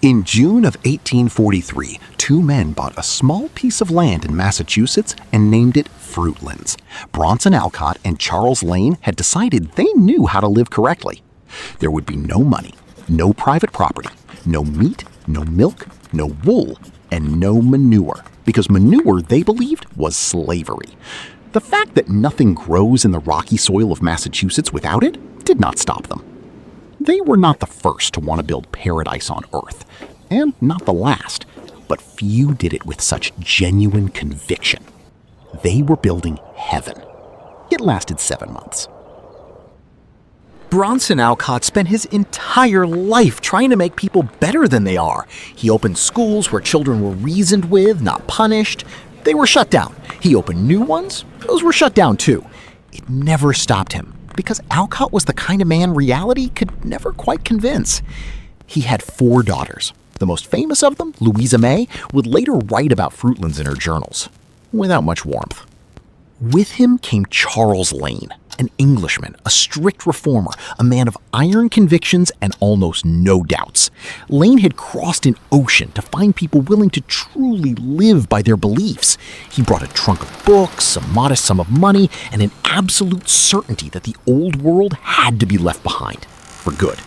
In June of 1843, two men bought a small piece of land in Massachusetts and named it Fruitlands. Bronson Alcott and Charles Lane had decided they knew how to live correctly. There would be no money, no private property, no meat, no milk, no wool, and no manure, because manure, they believed, was slavery. The fact that nothing grows in the rocky soil of Massachusetts without it did not stop them. They were not the first to want to build paradise on Earth, and not the last, but few did it with such genuine conviction. They were building heaven. It lasted 7 months. Bronson Alcott spent his entire life trying to make people better than they are. He opened schools where children were reasoned with, not punished. They were shut down. He opened new ones. Those were shut down too. It never stopped him, because Alcott was the kind of man reality could never quite convince. He had 4 daughters. The most famous of them, Louisa May, would later write about Fruitlands in her journals, without much warmth. With him came Charles Lane, an Englishman, a strict reformer, a man of iron convictions and almost no doubts. Lane had crossed an ocean to find people willing to truly live by their beliefs. He brought a trunk of books, a modest sum of money, and an absolute certainty that the old world had to be left behind, for good.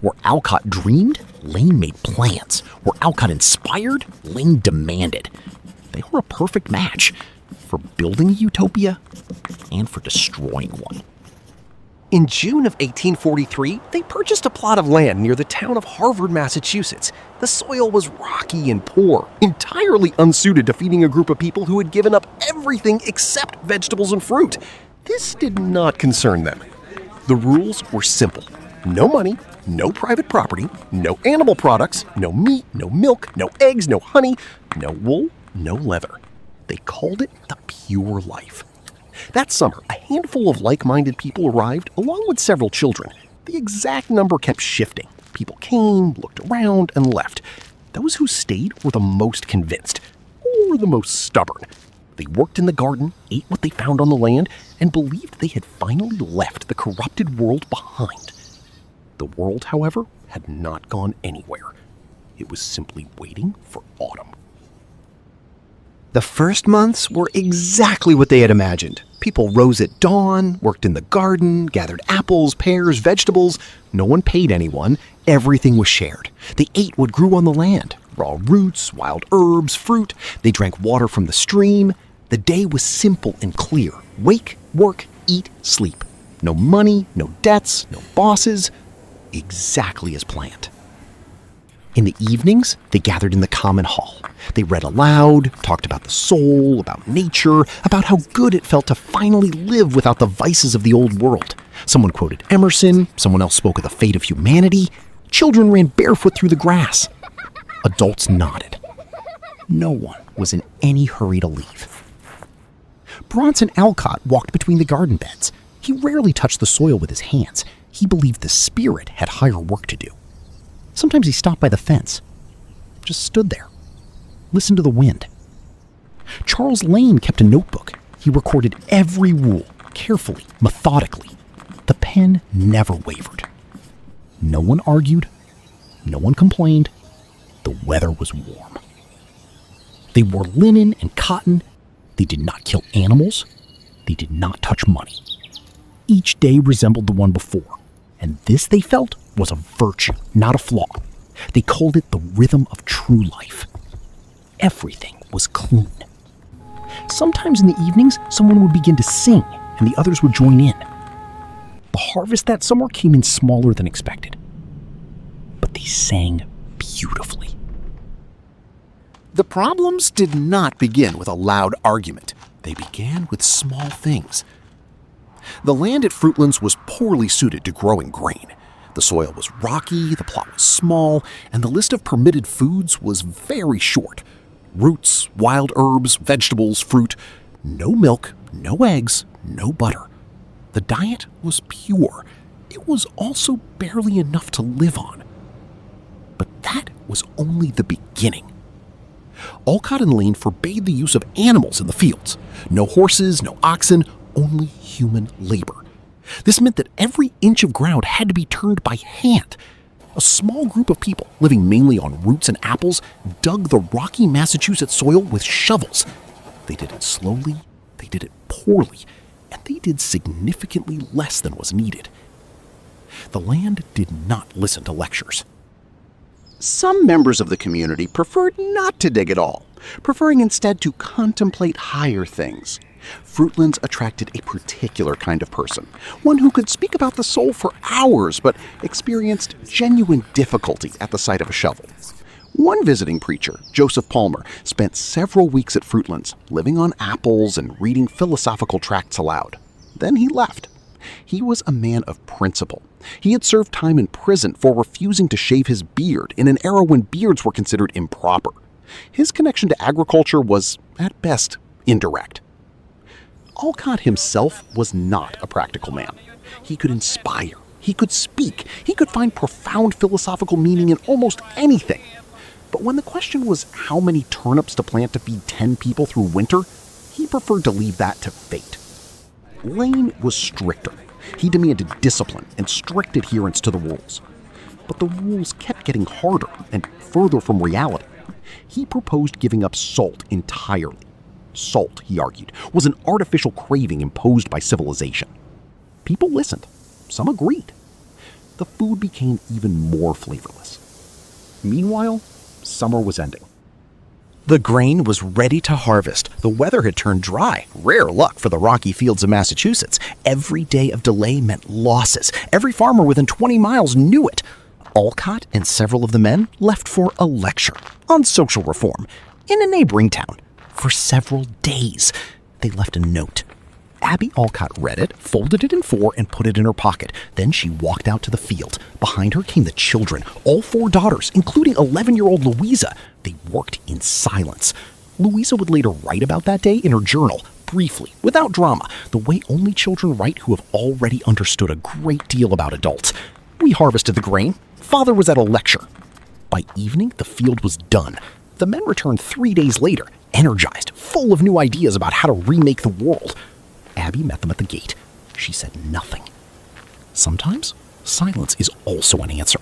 Where Alcott dreamed, Lane made plans. Where Alcott inspired, Lane demanded. They were a perfect match for building a utopia and for destroying one. In June of 1843, they purchased a plot of land near the town of Harvard, Massachusetts. The soil was rocky and poor, entirely unsuited to feeding a group of people who had given up everything except vegetables and fruit. This did not concern them. The rules were simple. No money, no private property, no animal products, no meat, no milk, no eggs, no honey, no wool, no leather. They called it the pure life. That summer, a handful of like-minded people arrived, along with several children. The exact number kept shifting. People came, looked around, and left. Those who stayed were the most convinced, or the most stubborn. They worked in the garden, ate what they found on the land, and believed they had finally left the corrupted world behind. The world, however, had not gone anywhere. It was simply waiting for autumn. The first months were exactly what they had imagined. People rose at dawn, worked in the garden, gathered apples, pears, vegetables. No one paid anyone. Everything was shared. They ate what grew on the land. Raw roots, wild herbs, fruit. They drank water from the stream. The day was simple and clear. Wake, work, eat, sleep. No money, no debts, no bosses. Exactly as planned. In the evenings, they gathered in the common hall. They read aloud, talked about the soul, about nature, about how good it felt to finally live without the vices of the old world. Someone quoted Emerson, someone else spoke of the fate of humanity. Children ran barefoot through the grass. Adults nodded. No one was in any hurry to leave. Bronson Alcott walked between the garden beds. He rarely touched the soil with his hands. He believed the spirit had higher work to do. Sometimes he stopped by the fence, just stood there, listened to the wind. Charles Lane kept a notebook. He recorded every rule, carefully, methodically. The pen never wavered. No one argued. No one complained. The weather was warm. They wore linen and cotton. They did not kill animals. They did not touch money. Each day resembled the one before, and this, they felt, was a virtue, not a flaw. They called it the rhythm of true life. Everything was clean. Sometimes in the evenings, someone would begin to sing, and the others would join in. The harvest that summer came in smaller than expected, but they sang beautifully. The problems did not begin with a loud argument. They began with small things. The land at Fruitlands was poorly suited to growing grain. The soil was rocky, the plot was small, and the list of permitted foods was very short. Roots, wild herbs, vegetables, fruit. No milk, no eggs, no butter. The diet was pure. It was also barely enough to live on. But that was only the beginning. Alcott and Lane forbade the use of animals in the fields. No horses, no oxen, only human labor. This meant that every inch of ground had to be turned by hand. A small group of people, living mainly on roots and apples, dug the rocky Massachusetts soil with shovels. They did it slowly, they did it poorly, and they did significantly less than was needed. The land did not listen to lectures. Some members of the community preferred not to dig at all, preferring instead to contemplate higher things. Fruitlands attracted a particular kind of person, one who could speak about the soul for hours but experienced genuine difficulty at the sight of a shovel. One visiting preacher, Joseph Palmer, spent several weeks at Fruitlands, living on apples and reading philosophical tracts aloud. Then he left. He was a man of principle. He had served time in prison for refusing to shave his beard in an era when beards were considered improper. His connection to agriculture was, at best, indirect. Alcott himself was not a practical man. He could inspire, he could speak, he could find profound philosophical meaning in almost anything. But when the question was how many turnips to plant to feed 10 people through winter, he preferred to leave that to fate. Lane was stricter. He demanded discipline and strict adherence to the rules. But the rules kept getting harder and further from reality. He proposed giving up salt entirely. Salt, he argued, was an artificial craving imposed by civilization. People listened. Some agreed. The food became even more flavorless. Meanwhile, summer was ending. The grain was ready to harvest. The weather had turned dry. Rare luck for the rocky fields of Massachusetts. Every day of delay meant losses. Every farmer within 20 miles knew it. Alcott and several of the men left for a lecture on social reform in a neighboring town. For several days, they left a note. Abby Alcott read it, folded it in four, and put it in her pocket. Then she walked out to the field. Behind her came the children, all 4 daughters, including 11-year-old Louisa. They worked in silence. Louisa would later write about that day in her journal, briefly, without drama, the way only children write who have already understood a great deal about adults. We harvested the grain. Father was at a lecture. By evening, the field was done. The men returned 3 days later, energized, full of new ideas about how to remake the world. Abby met them at the gate. She said nothing. Sometimes, silence is also an answer.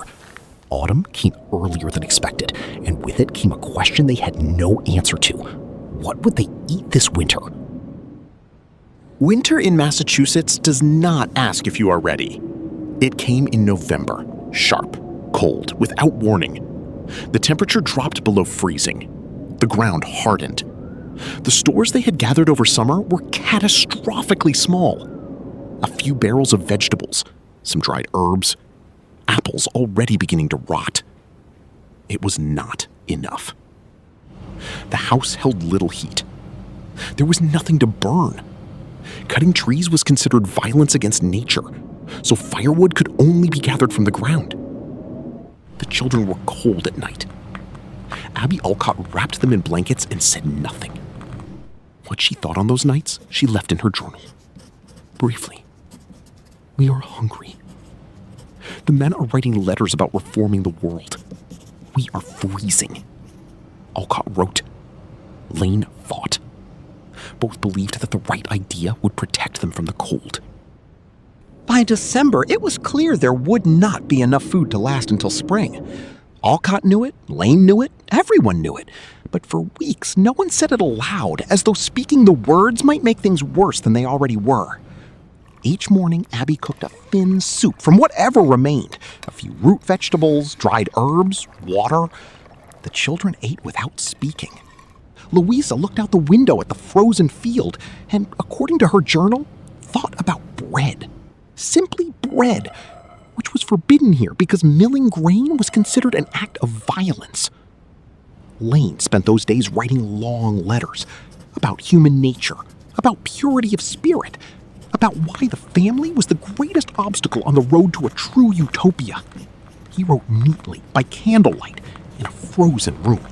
Autumn came earlier than expected, and with it came a question they had no answer to. What would they eat this winter? Winter in Massachusetts does not ask if you are ready. It came in November, sharp, cold, without warning. The temperature dropped below freezing. The ground hardened. The stores they had gathered over summer were catastrophically small. A few barrels of vegetables, some dried herbs, apples already beginning to rot. It was not enough. The house held little heat. There was nothing to burn. Cutting trees was considered violence against nature, so firewood could only be gathered from the ground. The children were cold at night. Abby Alcott wrapped them in blankets and said nothing. What she thought on those nights, she left in her journal. Briefly, we are hungry. The men are writing letters about reforming the world. We are freezing. Alcott wrote. Lane fought. Both believed that the right idea would protect them from the cold. By December, it was clear there would not be enough food to last until spring. Alcott knew it, Lane knew it, everyone knew it. But for weeks, no one said it aloud, as though speaking the words might make things worse than they already were. Each morning, Abby cooked a thin soup from whatever remained. A few root vegetables, dried herbs, water. The children ate without speaking. Louisa looked out the window at the frozen field and, according to her journal, thought about bread. Simply bread, which was forbidden here because milling grain was considered an act of violence. Lane spent those days writing long letters about human nature, about purity of spirit, about why the family was the greatest obstacle on the road to a true utopia. He wrote neatly, by candlelight, in a frozen room.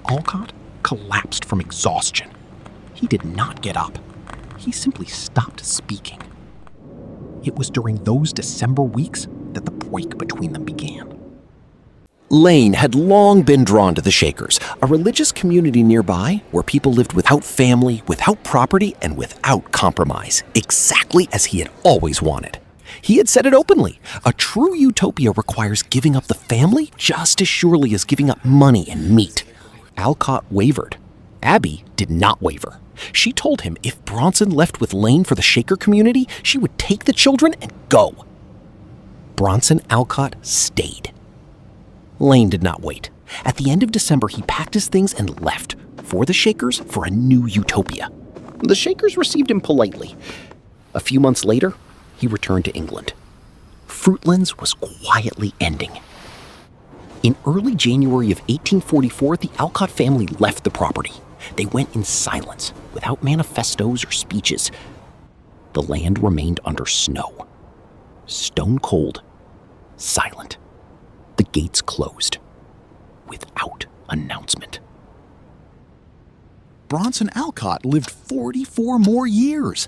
Alcott collapsed from exhaustion. He did not get up. He simply stopped speaking. It was during those December weeks that the break between them began. Lane had long been drawn to the Shakers, a religious community nearby where people lived without family, without property, and without compromise, exactly as he had always wanted. He had said it openly. A true utopia requires giving up the family just as surely as giving up money and meat. Alcott wavered. Abby did not waver. She told him if Bronson left with Lane for the Shaker community, she would take the children and go. Bronson Alcott stayed. Lane did not wait. At the end of December, he packed his things and left for the Shakers for a new utopia. The Shakers received him politely. A few months later, he returned to England. Fruitlands was quietly ending. In early January of 1844, the Alcott family left the property. They went in silence, without manifestos or speeches. The land remained under snow. Stone cold, silent. The gates closed, without announcement. Bronson Alcott lived 44 more years.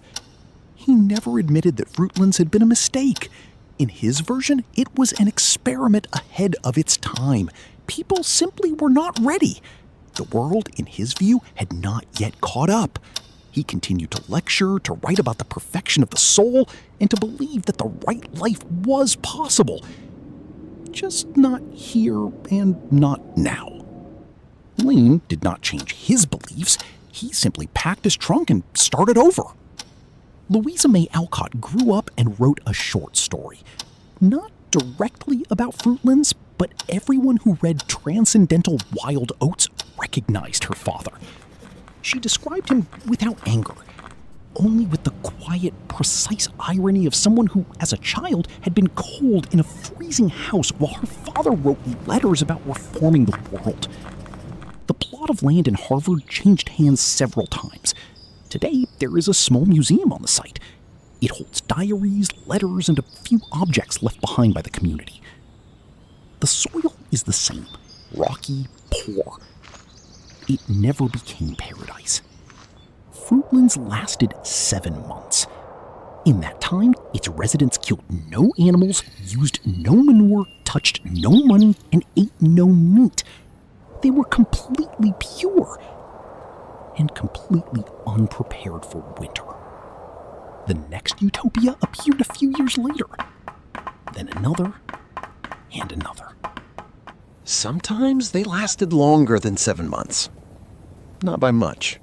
He never admitted that Fruitlands had been a mistake. In his version, it was an experiment ahead of its time. People simply were not ready. The world, in his view, had not yet caught up. He continued to lecture, to write about the perfection of the soul, and to believe that the right life was possible. Just not here and not now. Lane did not change his beliefs. He simply packed his trunk and started over. Louisa May Alcott grew up and wrote a short story. Not directly about Fruitlands, but everyone who read Transcendental Wild Oats recognized her father. She described him without anger, only with the quiet, precise irony of someone who, as a child, had been cold in a freezing house while her father wrote letters about reforming the world. The plot of land in Harvard changed hands several times. Today, there is a small museum on the site. It holds diaries, letters, and a few objects left behind by the community. The soil is the same, rocky, poor. It never became paradise. Fruitlands lasted 7 months. In that time, its residents killed no animals, used no manure, touched no money, and ate no meat. They were completely pure and completely unprepared for winter. The next utopia appeared a few years later, then another and another. Sometimes they lasted longer than 7 months. Not by much.